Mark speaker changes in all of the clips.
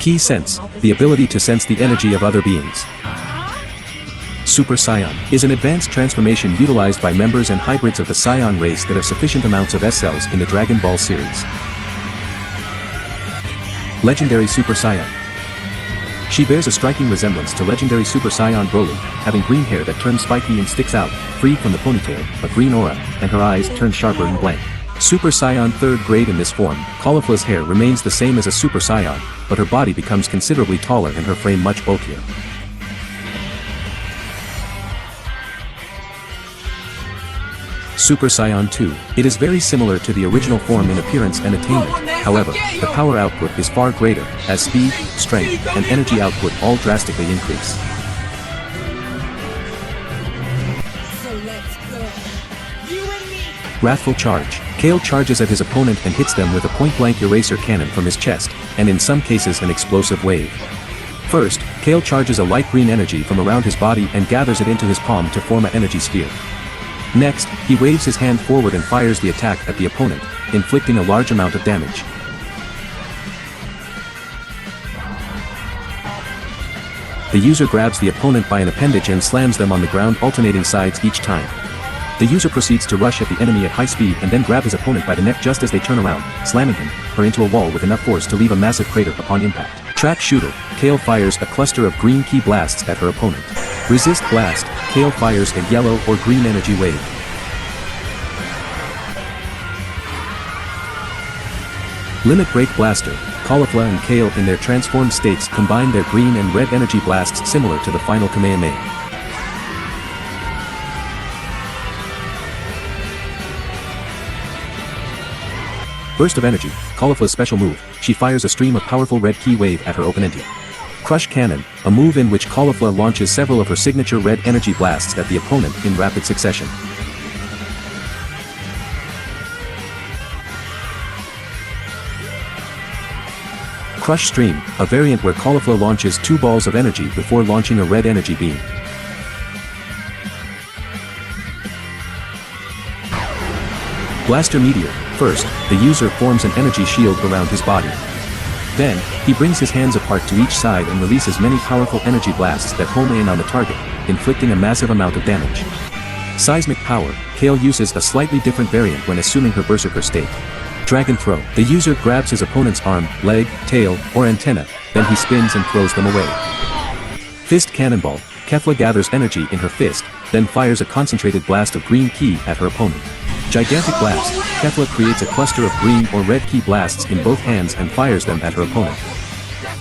Speaker 1: Ki sense, the ability to sense the energy of other beings. Super Saiyan is an advanced transformation utilized by members and hybrids of the Saiyan race that have sufficient amounts of S cells in the Dragon Ball series. Legendary Super Saiyan. She bears a striking resemblance to legendary Super Saiyan Broly, having green hair that turns spiky and sticks out, freed from the ponytail, a green aura, and her eyes turn sharper and blank. Super Saiyan 3rd grade in this form, Kefla's hair remains the same as a Super Saiyan, but her body becomes considerably taller and her frame much bulkier. Super Saiyan 2. It is very similar to the original form in appearance and attainment, however, the power output is far greater, as speed, strength, and energy output all drastically increase.
Speaker 2: So let's go. You and me.
Speaker 1: Wrathful Charge. Kale charges at his opponent and hits them with a point-blank eraser cannon from his chest, and in some cases an explosive wave. First, Kale charges a light green energy from around his body and gathers it into his palm to form an energy sphere. Next, he waves his hand forward and fires the attack at the opponent, inflicting a large amount of damage. The user grabs the opponent by an appendage and slams them on the ground, alternating sides each time. The user proceeds to rush at the enemy at high speed and then grab his opponent by the neck just as they turn around, slamming her into a wall with enough force to leave a massive crater upon impact. Track Shooter. Kale fires a cluster of green ki blasts at her opponent. Resist Blast. Kale fires a yellow or green energy wave. Limit Break Blaster. Kefla and Kale in their transformed states combine their green and red energy blasts similar to the final Kamehameha. Burst of Energy. Kefla's special move. She fires a stream of powerful red ki wave at her opponent. Crush Cannon, a move in which Kefla launches several of her signature red energy blasts at the opponent in rapid succession. Crush Stream, a variant where Kefla launches 2 balls of energy before launching a red energy beam. Blaster Meteor. First, the user forms an energy shield around his body. Then, he brings his hands apart to each side and releases many powerful energy blasts that home in on the target, inflicting a massive amount of damage. Seismic Power. Kale uses a slightly different variant when assuming her Berserker state. Dragon Throw. The user grabs his opponent's arm, leg, tail, or antenna, then he spins and throws them away. Fist Cannonball. Kefla gathers energy in her fist, then fires a concentrated blast of green ki at her opponent. Gigantic Blast. Kefla creates a cluster of green or red ki blasts in both hands and fires them at her opponent.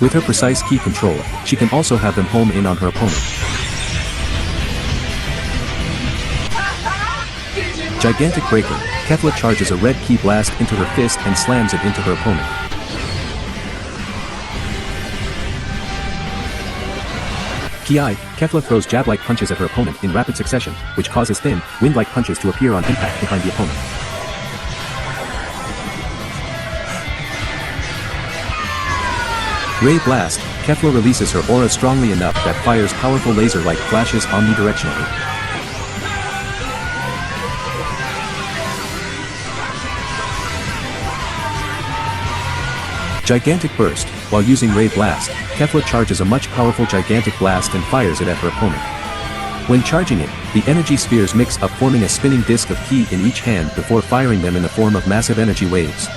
Speaker 1: With her precise ki control, she can also have them home in on her opponent. Gigantic Breaker. Kefla charges a red ki blast into her fist and slams it into her opponent. Ki. Kefla throws jab-like punches at her opponent in rapid succession, which causes thin, wind-like punches to appear on impact behind the opponent. Ray Blast. Kefla releases her aura strongly enough that fires powerful laser-like flashes omnidirectionally. Gigantic Burst. While using Ray Blast, Kefla charges a much powerful gigantic blast and fires it at her opponent. When charging it, the energy spheres mix up, forming a spinning disc of ki in each hand before firing them in the form of massive energy waves.